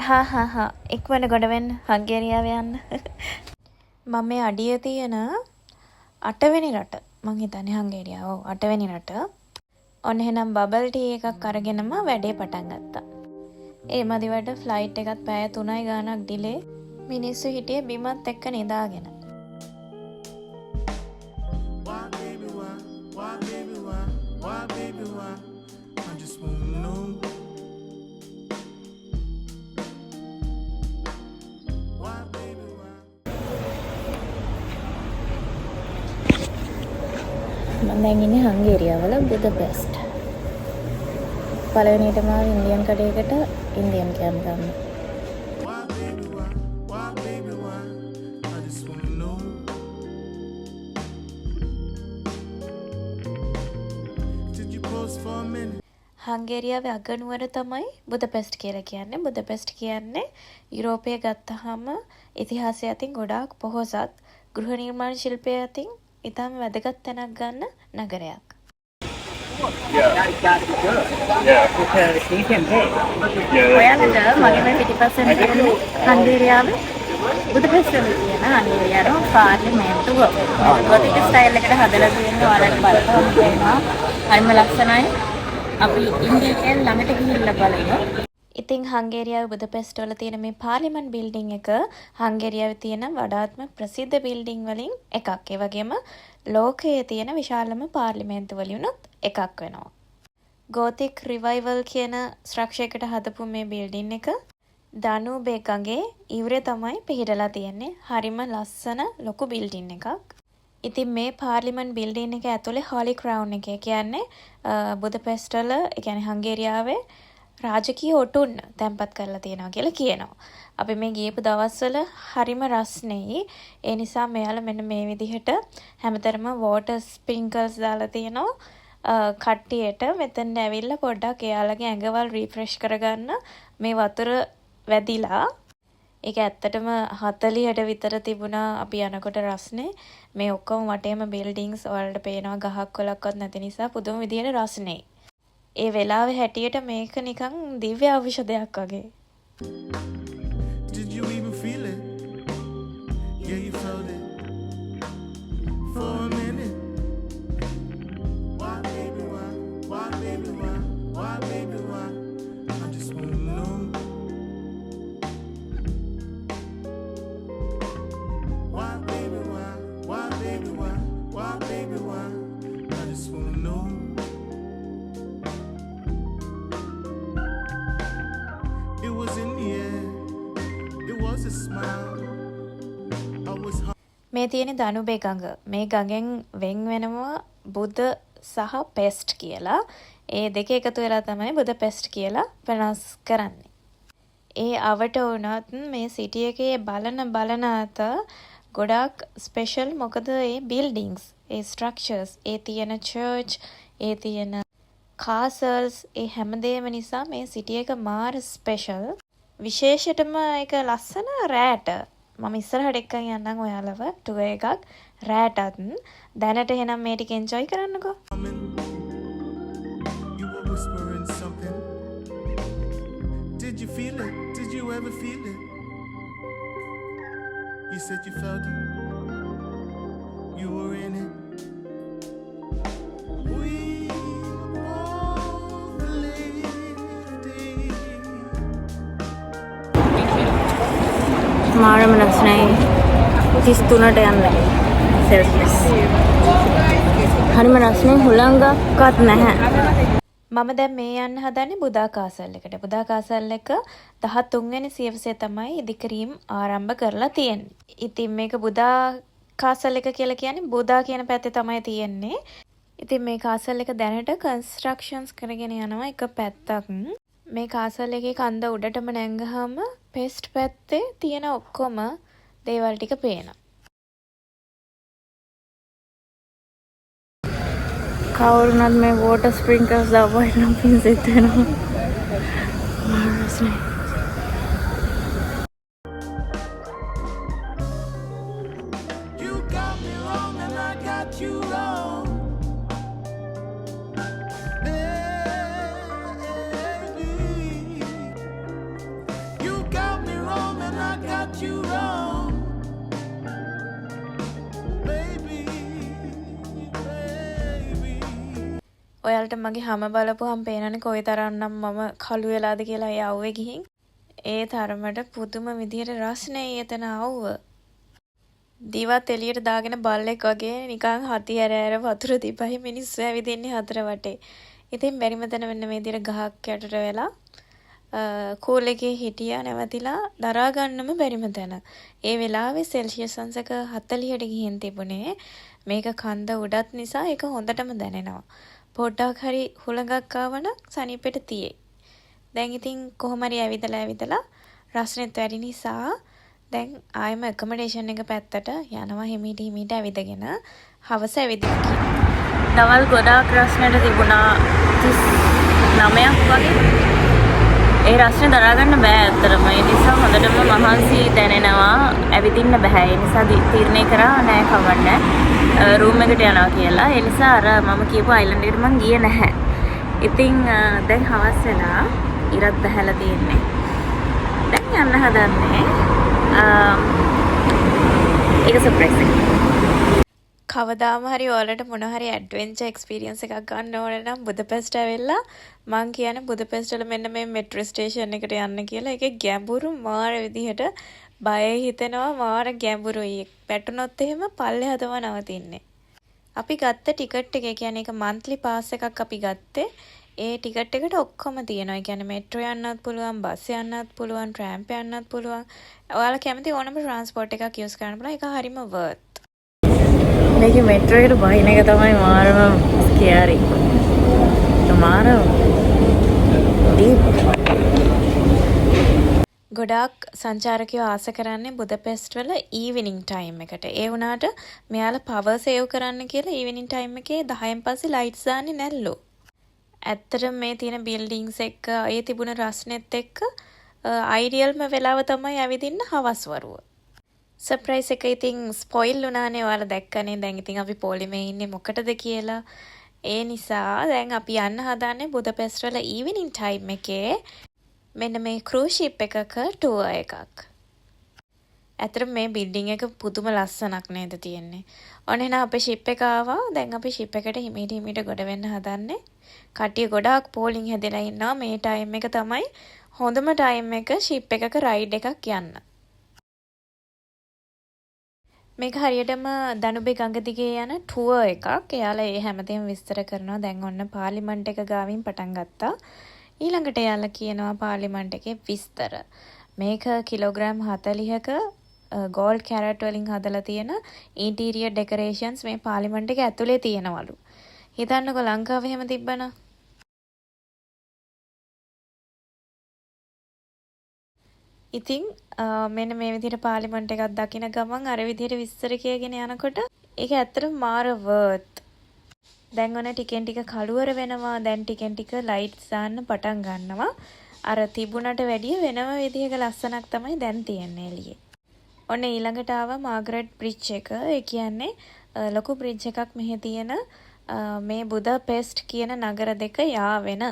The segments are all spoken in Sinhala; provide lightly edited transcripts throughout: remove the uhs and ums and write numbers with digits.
හා ඉක්මන ගොඩ වෙන්න හංගේරියාව යන්න. මම මේ අඩිය තියෙන 8 වෙනි රට. මං හිතන්නේ හංගේරියාව. ඔව් 8 වෙනි රට. ඔන්න එහෙනම් බබල් ටී එකක් අරගෙනම වැඩේ පටන් ගත්තා. ඒ මදිවට ෆ්ලයිට් එකත් පැය 3යි ගාණක් ඩිලේ. මිනිස්සු හිටියේ බිමත් එක්ක නිදාගෙන. මම දැන් ඉන්නේ හංගේරියාවල බුදපෙස්ට්. පළවෙනියටම ඉන්දියන් කඩේකට ඉන්දියන් කෑම ගන්න. හංගේරියාවේ අගනුවර තමයි බුදපෙස්ට් කියලා කියන්නේ. බුදපෙස්ට් කියන්නේ යුරෝපයේ ගත්තහම ඉතිහාසය අතින් ගොඩාක් පොහොසත්, ගෘහ නිර්මාණ ශිල්පය අතින් ඉතාම වැදගත් තැනක් ගන්න නගරයක්. ඔයාලට මගේ පිටිපස්සෙන් තියෙන හංගේරියාවේ බුදපෙස්ට් වල තියෙන හංගේරියානු පාර්ලිමේන්තුව. ගොතික ස්ටයිල් එකට හදලා තියෙනවා. ඔයාලට බලන්න තේරෙනවා. හරිම ලස්සනයි. අපි ඉන්දියාවෙන් ළඟට ගිහිල්ලා බලමු. ඉතින් හංගේරියාවේ බුදපෙස්ට් වල තියෙන මේ පාර්ලිමේන්තු බිල්ඩින් එක හංගේරියාවේ තියෙන වඩාත්ම ප්‍රසිද්ධ බිල්ඩින් වලින් එකක්. ඒ වගේම ලෝකයේ තියෙන විශාලම පාර්ලිමේන්තු වලිනුත් එකක් වෙනවා. ගෝතික් රිවයිවල් කියන ස්ට්‍රක්චර් එකට හදපු මේ බිල්ඩින් එක ඩනූබේ ගඟේ ඉවුරේ තමයි පිහිටලා තියෙන්නේ. හරිම ලස්සන ලොකු බිල්ඩින් එකක්. ඉතින් මේ පාර්ලිමේන්තු බිල්ඩින් එක ඇතුලේ හෝලි ක්‍රවුන් එක කියන්නේ බුදපෙස්ට් වල, ඒ කියන්නේ හංගේරියාවේ රාජකීය ඔටුන්න තැන්පත් කරලා තියෙනවා කියලා කියනවා. අපි මේ ගියපු දවස්වල හරිම රස්නෙයි. ඒ නිසා මෙයාලා මෙන්න මේ විදිහට හැමතරම වෝටර් ස්ප්‍රින්කල්ස් දාලා තියෙනවා. කට්ටියට මෙතෙන්ට ඇවිල්ලා පොඩ්ඩක් එයාලගේ ඇඟවල් රීෆ්‍රෙෂ් කරගන්න මේ වතුර වැදිලා. ඒක ඇත්තටම 40ට විතර තිබුණා අපි යනකොට රස්නේ. මේ ඔක්කොම වටේම බිල්ඩින්ග්ස් වලට පේනවා, ගහක් කොලක්වත් නැති නිසා පුදුම විදියට රස්නේ. ඒ වෙලාවේ හැටියට මේක නිකන් දිව්‍ය ඖෂධයක් වගේ. Did you even feel it? Yeah, you felt it for a minute. Why, baby, why? Why, baby, why? Why, baby, why? I just wanna know. Why, baby, why? Why, baby, why? Why, baby, why? I just wanna know. It was in the air. It was a smile. I was මේ තියෙන දනුබේ ගඟ. මේ ගඟෙන් වෙන් වෙනවා බුද සහ පෙස්ට් කියලා. ඒ දෙක එකතු වෙලා තමයි බුදපෙස්ට් කියලා ප්‍රනවුන්ස් කරන්නේ. ඒ අවට වුණත් මේ සිටි එකේ බලන අත ගොඩාක් ස්පෙෂල්. මොකද ඒ බිල්ඩින්ග්ස්, ඒ ස්ට්‍රක්චර්ස්, ඒ තියෙන චර්ච්, ඒ තියෙන කාසල්ස්, ඒ හැමදේම නිසා මේ සිටි එක මාර ස්පෙෂල්. විශේෂයටම ඒක ලස්සන රෑට. මම ඉස්සරහට එක්කන් යන්නම් ඔයාලව ටුවර් එකක් රෑටත්. දැනට එහෙනම් මේ ටික enjoy කරන්නකෝ. You were whispering something. Did you feel it? Did you ever feel it? You said you felt it. You were in it. We both lived it. මාරම ලස්සනයි. 33ට යන්න සෙල්සියස්. හරිම ලස්සනයි. හුළංගක්වත් නැහැ. මම දැන් මේ යන්න හදන්නේ බුදා කාසල් එකට. බුදා කාසල් එක 13 වෙනි සියවසේ තමයි ඉදිකිරීම ආරම්භ කරලා තියෙන්නේ. ඉතින් මේක බුදා කාසල් එක කියලා කියන්නේ බුදා කියන පැත්තේ තමයි තියෙන්නේ. ඉතින් මේ කාසල් එක දැනට කන්ස්ට්‍රක්ෂන්ස් කරගෙන යනවා එක පැත්තක්. මේ කාසල් එකේ කන්ද උඩටම නැංගහම පෙස්ට් පැත්තේ තියෙන ඔක්කොම දේවල් ටික පේනවා. කවුරුනත් මේ වෝටර් ස්ප්‍රින්කලර්ස් දාපුවා නම් පින්සෙත් වෙනවා. මාරස්නේ. You got me wrong and I got you wrong. Baby, you ඔයාලට මගේ හැම බලපුවම පේනනේ කොයිතරම්නම් මම කළු වෙලාද කියලා ඒ අවුවේ ගිහින්. ඒ තරමට පුදුම විදියට රස්නේ එතන අවුව. දිවත් එළියට දාගෙන බල්ලෙක් වගේ නිකන් හති ඇර වතුර දිපයි මිනිස්සු ඇවිදින්නේ හතර වටේ. ඉතින් බැරිම තැන වෙන්න මේ විදියට ගහක් යටට වෙලා කූල් එකේ හිටියා නැවතිලා දරා ගන්නම බැරිම තැන. ඒ වෙලාවේ සෙල්සියස් අංශක 40ට ගිහින් තිබුණේ. මේක කන්ද උඩත් නිසා ඒක හොඳටම දැනෙනවා. පොඩ්ඩක් හරි හුලඟක් ආවනම් සනීපෙට තියෙයි. දැන් ඉතින් කොහොම හරි ඇවිදලා රස්නෙත් වැඩි නිසා දැන් ආයෙම ඇකොමඩේෂන් එක පැත්තට යනවා හිමීට ඇවිදගෙන හවස ඇවිදින්න කියලා. දවල් ගොඩාක් රස්නෙට තිබුණා 39ක් වගේ. ඒ රස්නේ දරා ගන්න බෑ අතරම. ඒ නිසා හොඳටම මහන්සි දැනෙනවා. ඇවිදින්න බෑ. ඒ නිසා තීරණය කරා නෑ කවන්න. රූම් එකට යනවා කියලා. ඒ නිසා අර මම කියපු අයිලන්ඩ් එකට මං ගියේ නැහැ. ඉතින් දැන් හවස් වෙලා ඉරත් බහැලා තියෙන්නේ. දැන් යන්න හදන්නේ. ඒක සර්ප්‍රයිස් එකක්. කවදාම හරි ඔයාලට මොන හරි ඇඩ්වෙන්චර් එක්ස්පීරියන්ස් එකක් ගන්න ඕන නම් බුදපෙස්ට් ඇවිල්ලා මං කියන්නේ බුදපෙස්ට් වල මෙන්න මේ මෙට්‍රෝ ස්ටේෂන් එකට යන්න කියලා. ඒකේ ගැඹුරු මාර විදිහට බය හිතෙනවා මාර ගැඹුරුයි. පැටුනොත් එහෙම පල්ලෙහා තමයි නවතින්නේ. අපි ගත්ත ටිකට් එක කියන්නේ ඒක මන්ත්ලි පාස් එකක් අපි ගත්තේ. ඒ ටිකට් එකට ඔක්කොම තියෙනවා. ඒ කියන්නේ මෙට්‍රෝ යන්නත් පුළුවන්, බස් යන්නත් පුළුවන්, ට්‍රෑම්ප් යන්නත් පුළුවන්. ඔයාලා කැමති ඕනම ට්‍රාන්ස්පෝර්ට් එකක් යූස් කරන්න පුළුවන්. ඒක හරිම වර්ත්. මේකේ මෙට්‍රෝ එකට බහින එක තමයි මාරම ස්කෑරි. මාරම ගොඩාක් සංචාරකයෝ ආස කරන්නේ බුදපෙස්ට් වල ඊවිනිං ටයිම් එකට. ඒ වුණාට මෙයාලා පවර් සේව් කරන්න කියලා ඊවිනිං ටයිම් එකේ 10න් පස්සේ ලයිට්ස් දාන්නේ නැල්ලු. ඇත්තටම මේ තියෙන බිල්ඩින්ග්ස් එක්ක ඒ තිබුණ රස්නෙත් එක්ක අයිඩියල්ම වෙලාව තමයි ඇවිදින්න හවස් වරුව. සර්ප්‍රයිස් එක ඉතින් ස්පොයිල් වුණානේ. ඔයාලා දැක්කනේ. දැන් ඉතින් අපි පොලිමේ ඉන්නේ මොකටද කියලා. ඒ නිසා දැන් අපි යන්න හදන්නේ බුදපෙස්ට් වල ඊවිනිං ටයිම් එකේ මෙන්න මේ ක්‍රූස් ෂිප් එකක ටුවර් එකක්. ඇත්තටම මේ බිල්ඩින් එක පුදුම ලස්සනක් නේද තියෙන්නේ. ඔන්න එහෙනම් අපේ ෂිප් එක ආවා. දැන් අපි ෂිප් එකට හිමීට ගොඩ වෙන්න හදන්නේ. කට්ටිය ගොඩාක් පෝලිං හැදලා ඉන්නවා. මේ ටයිම් එක තමයි හොඳම ටයිම් එක ෂිප් එකක රයිඩ් එකක් යන්න. මේක හරියටම දනුබේ ගඟ දිගේ යන ටුවර් එකක්. එයාලා ඒ හැමදේම විස්තර කරනවා. දැන් ඔන්න පාර්ලිමේන්තු එක ගාවින් පටන් ගත්තා. ඊළඟට එයාලා කියනවා පාර්ලිමේන්තු එකේ විස්තර. මේක කිලෝග්‍රෑම් 40ක ගෝල්ඩ් කැරට් වලින් හදලා තියෙන ඉන්ටීරියර් ඩෙකරේෂන්ස් මේ පාර්ලිමේන්තු එක ඇතුලේ තියෙනවලු. හිතන්නකෝ ලංකාවේ එහෙම තිබ්බනම්. ඉතින් මෙන්න මේ විදිහට පාර්ලිමේන්තු එකක් දකින ගමන් අර විදිහට විස්තර කියගෙන යනකොට ඒක ඇත්තටම මාර වර්ත්. දැන් ඔන්න ටිකෙන් ටික කළුවර වෙනවා. දැන් ටිකෙන් ටික ලයිට්ස් දාන්න පටන් ගන්නවා. අර තිබුණට වැඩිය වෙනම විදිහක ලස්සනක් තමයි දැන් තියෙන්නේ එළියේ. ඔන්න ඊළඟට ආවා මාග්‍රට් බ්‍රිජ් එක. ඒ කියන්නේ ලොකු බ්‍රිජ් එකක් මෙහි තියෙන මේ බුදපෙස්ට් කියන නගර දෙක යාවෙන.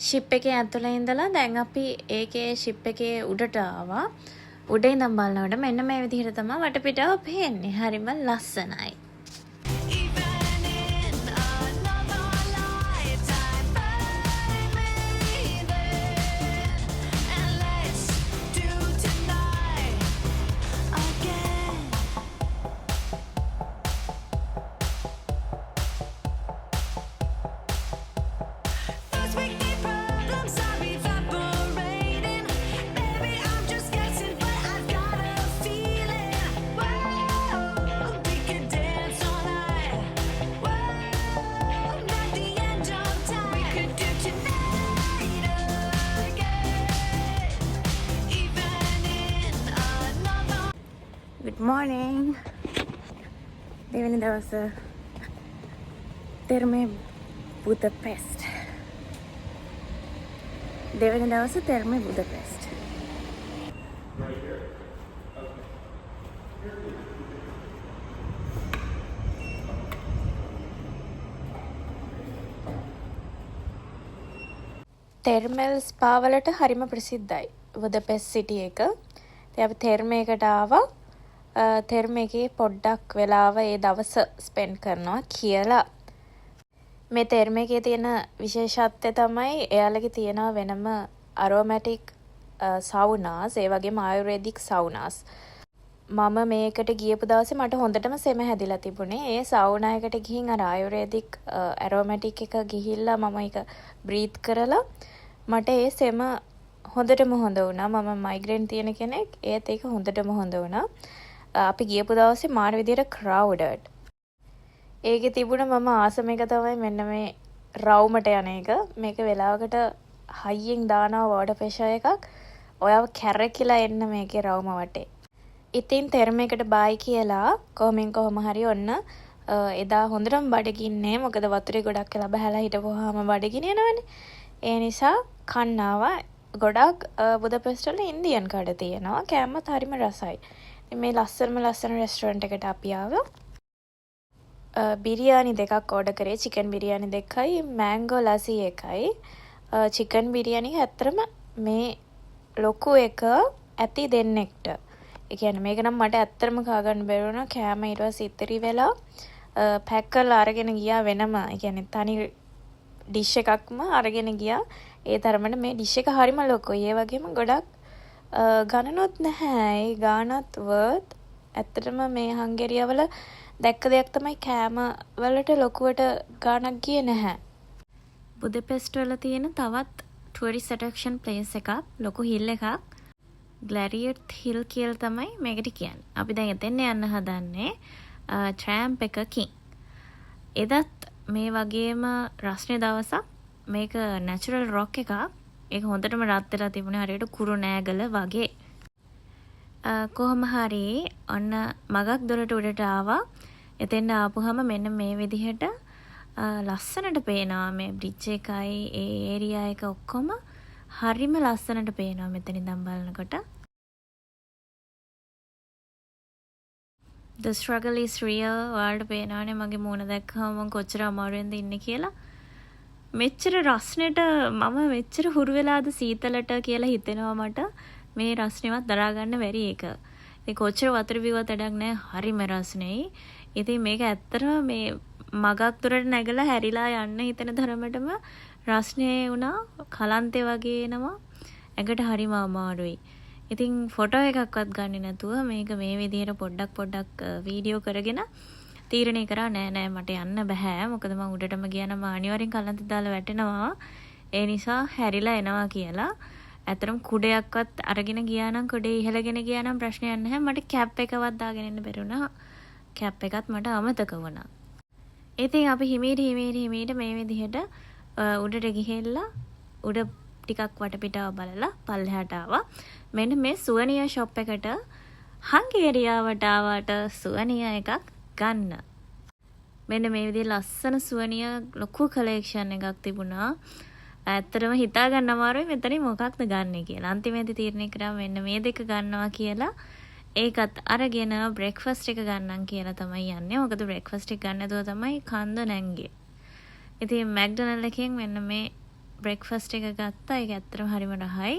ෂිප් එකේ ඇතුළේ ඉඳලා දැන් අපි ඒකේ ෂිප් එකේ උඩට ආවා. උඩේ ඉඳන් බලනකොට මෙන්න මේ විදිහට තමයි වටපිටාව පේන්නේ. හරිම ලස්සනයි. morning. දෙවෙනි දවස තෙර්මේ බුදපෙස්ට්. දෙවෙනි දවස තෙර්මේ බුදපෙස්ට්. තෙර්මල් ස්පා වලට හරිම ප්‍රසිද්ධයි බුදපෙස්ට් සිටි එක. ඉතින් අපි තෙර්මේකට ආවා. තෙර්මේකේ පොඩ්ඩක් වෙලාව ඒ දවස ස්පෙන්ඩ් කරනවා කියලා. මේ තෙර්මේකේ තියෙන විශේෂත්වය තමයි එයාලගේ තියෙන වෙනම අරෝමැටික් සවුනාස්, ඒ වගේම ආයුර්වේදික් සවුනාස්. මම මේකට ගියපු දවසේ මට හොඳටම සෙම හැදිලා තිබුණේ. ඒ සවුනා එකට ගිහින් අර ආයුර්වේදික් ඇරෝමැටික් එක ගිහිල්ලා මම ඒක බ්‍රීත් කරලා මට ඒ සෙම හොඳටම හොඳ වුණා. මම මයිග්‍රේන් තියෙන කෙනෙක්. ඒත් ඒක හොඳටම හොඳ වුණා. අපි ගියපු දවසේ මාර විදියට ක්‍රවුඩඩ්. ඒකේ තිබුණ මම ආසම එක තමයි මෙන්න මේ රවුමට යන එක. මේක වෙලාවකට හයියෙන් දානවා වෝටර් ප්‍රෙෂර් එකක්. ඔයාව කැරකිලා එන්න මේකේ රවුම වටේ. ඉතින් තෙර්මේකට බයි කියලා කොහොම හරි ඔන්න එදා හොඳටම බඩගින්නේ. මොකද වතුරේ ගොඩක් වෙලා බහැලා හිටපුවාම බඩගින යනවනේ. ඒ නිසා කන්නාවා ගොඩක් බුදපෙස්ට් වල ඉන්දියන් කඩ තියෙනවා. කෑමත් හරිම රසයි. ඉතින් මේ ලස්සන රෙස්ටොරන්ට් එකට අපි ආවා. බිරියානි දෙකක් ඕඩර් කරේ. චිකන් බිරියානි දෙකයි, මැංගෝ ලසි එකයි. චිකන් බිරියානි ඇත්තටම මේ ලොකු එක ඇති දෙන්නෙක්ට. ඒ කියන්නේ මේක නම් මට ඇත්තටම කා ගන්න බැරි වුණා. කෑම ඊට පස්සේ ඉතිරි වෙලා පැක් කරලා අරගෙන ගියා වෙනම. ඒ කියන්නේ තනි ඩිෂ් එකක්ම අරගෙන ගියා. ඒ තරමට මේ ඩිෂ් එක හරිම ලොකුයි. ඒ වගේම ගොඩක් ගණනොත් නැහැ. ඒ ගානත් වර්ත්. ඇත්තටම මේ හංගේරියාවල දැක්ක දෙයක් තමයි කෑම වලට ලොකුවට ගානක් ගියේ නැහැ. බුදපෙස්ට් වල තියෙන තවත් ටුවරිස්ට් ඇට්‍රැක්ෂන් ප්ලේස් එකක්, ලොකු හිල් එකක්. ග්ලැරියට් හිල් කියලා තමයි මේකට කියන්නේ. අපි දැන් එතෙන් යන්න හදන්නේ ට්‍රෑම්ප් එකකින්. එදත් මේ වගේම රස්නේ දවසක් මේක නැචරල් රොක් එකක්. ඒක හොඳටම රත් වෙලා තිබුණේ හරියට කුරු නෑගල වගේ. කොහොම හරි ඔන්න මගක් දොරට උඩට ආවා. එතෙන් ආපුහම මෙන්න මේ විදිහට ලස්සනට පේනවා මේ බ්‍රිජ් එකයි ඒ ඒරියා එක ඔක්කොම හරිම ලස්සනට පේනවා මෙතන ඉඳන් බලනකොට. The struggle is real. ඔයාලට පේනවනේ මගේ මූණ දැක්කම මම කොච්චර අමාරුවෙන්ද ඉන්නේ කියලා. මෙච්චර රස්නෙට මම මෙච්චර හුරු වෙලාද සීතලට කියලා හිතෙනවා මට. මේ රස්නෙවත් දරා ගන්න බැරි එක. ඉතින් කොච්චර වතුර බිව්වත් වැඩක් නැහැ. හරිම රස්නෙයි. ඉතින් මේක ඇත්තටම මේ මගක් දුරට නැගලා හැරිලා යන්න හිතෙන තරමටම රස්නේ වුණා. කලන්තේ වගේ එනවා. ඇඟට හරිම අමාරුයි. ඉතින් ෆොටෝ එකක්වත් ගන්නේ නැතුව මේක මේ විදිහට පොඩ්ඩක් වීඩියෝ කරගෙන තීරණය කරා නෑ මට යන්න බෑ. මොකද මම උඩටම ගියා නම් අනිවාර්යෙන් කලන්තේ දාලා වැටෙනවා. ඒ නිසා හැරිලා එනවා කියලා. ඇත්තටම කුඩයක්වත් අරගෙන ගියා නම් කුඩේ ඉහළගෙන ගියා නම් ප්‍රශ්නයක් නැහැ. මට කැප් එකවත් දාගෙන එන්න බැරි වුණා. කැප් එකත් මට අමතක වුණා. ඉතින් අපි හිමීට මේ විදිහට උඩට ගිහිල්ලා උඩ ටිකක් වටපිටාව බලලා පල්ලෙහාට ආවා. මෙන්න මේ සුවනියා ෂොප් එකට හංගේරියාවට ආවට සුවනියා එකක් ගන්න. මෙන්න මේ විදිහේ ලස්සන සුවනියා ලොකු කලෙක්ෂන් එකක් තිබුණා. ඇත්තටම හිතා ගන්න අමාරුයි මෙතනින් මොකක්ද ගන්නෙ කියලා. අන්තිමේදී තීරණය කරා මෙන්න මේ දෙක ගන්නවා කියලා. ඒකත් අරගෙන බ්‍රෙක්ෆාස්ට් එක ගන්නම් කියලා තමයි යන්නේ. මොකද බ්‍රෙක්ෆාස්ට් එක ගන්න නැතුව තමයි කන්ද නැංගේ. ඉතින් මැක්ඩොනල්ඩ් එකෙන් මෙන්න මේ බ්‍රෙක්ෆාස්ට් එක ගත්තා. ඒක ඇත්තටම හරිම රහයි.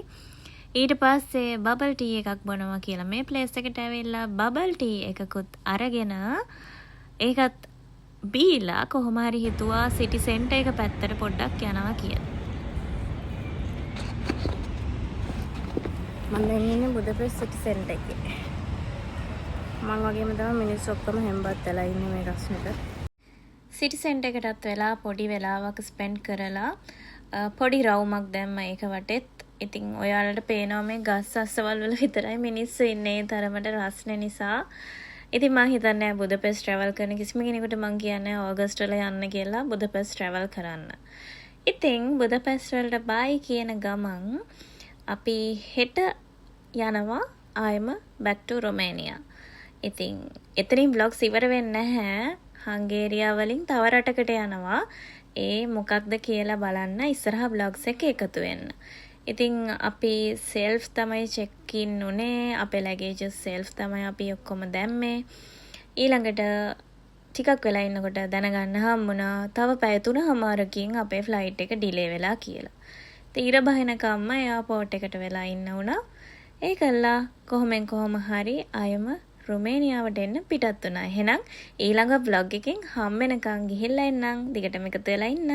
ඊට පස්සේ බබල් ටී එකක් බොනවා කියලා මේ ප්ලේස් එකට ඇවිල්ලා බබල් ටී එකකුත් අරගෙන ඒකත් බීලා කොහොම හරි හිතුවා සිටි සෙන්ටර් එක පැත්තට පොඩ්ඩක් යනවා කියලා. මම දැන් ඉන්නේ බුදපෙස්ට් සිටි සෙන්ටර් එකේ. මම වගේම තමයි මිනිස්සු ඔක්කොම හෙම්බත් වෙලා ඉන්නේ මේ රස්නෙට. සිටි සෙන්ටර් එකටත් වෙලා පොඩි වෙලාවක් ස්පෙන්ඩ් කරලා පොඩි රවුමක් දැම්ම ඒක වටෙත්. ඉතින් ඔයාලට පේනවා මේ ගස් අස්සවල් වල විතරයි මිනිස්සු ඉන්නේ තරමට රස්නේ නිසා. ඉතින් මම හිතන්නේ බුදපෙස්ට් ට්‍රැවල් කරන කිසිම කෙනෙකුට මම කියන්නේ ඕගස්ට් වල යන්න කියලා බුදපෙස්ට් ට්‍රැවල් කරන්න. ඉතින් බුදපෙස්ට් වලට බයි කියන ගමන් අපි හෙට යනවා ආයෙම back to Romania. ඉතින් එතනින් vlogs ඉවර වෙන්නේ නැහැ. හංගේරියා වලින් තව රටකට යනවා. ඒ මොකක්ද කියලා බලන්න ඉස්සරහා vlogs එක එකතු වෙන්න. ඉතින් අපි self තමයි check in උනේ. අපේ luggage self තමයි අපි ඔක්කොම දැම්මේ. ඊළඟට ටිකක් වෙලා ඉන්නකොට දැනගන්න හම්බුණා තව පැය 3:00මාරකින් අපේ ෆ්ලයිට් එක ඩිලේ වෙලා කියලා. තීර බහිනකම්ම එයාපෝට් එකට වෙලා ඉන්න උනා. ඒකල්ලා කොහොම හරි අයම රුමේනියාවට එන්න පිටත් වුණා. එහෙනම් ඊළඟ vlog එකෙන් හම්බ වෙනකන් ගිහිල්ලා එන්නම්. දිගටම එකතු වෙලා ඉන්න.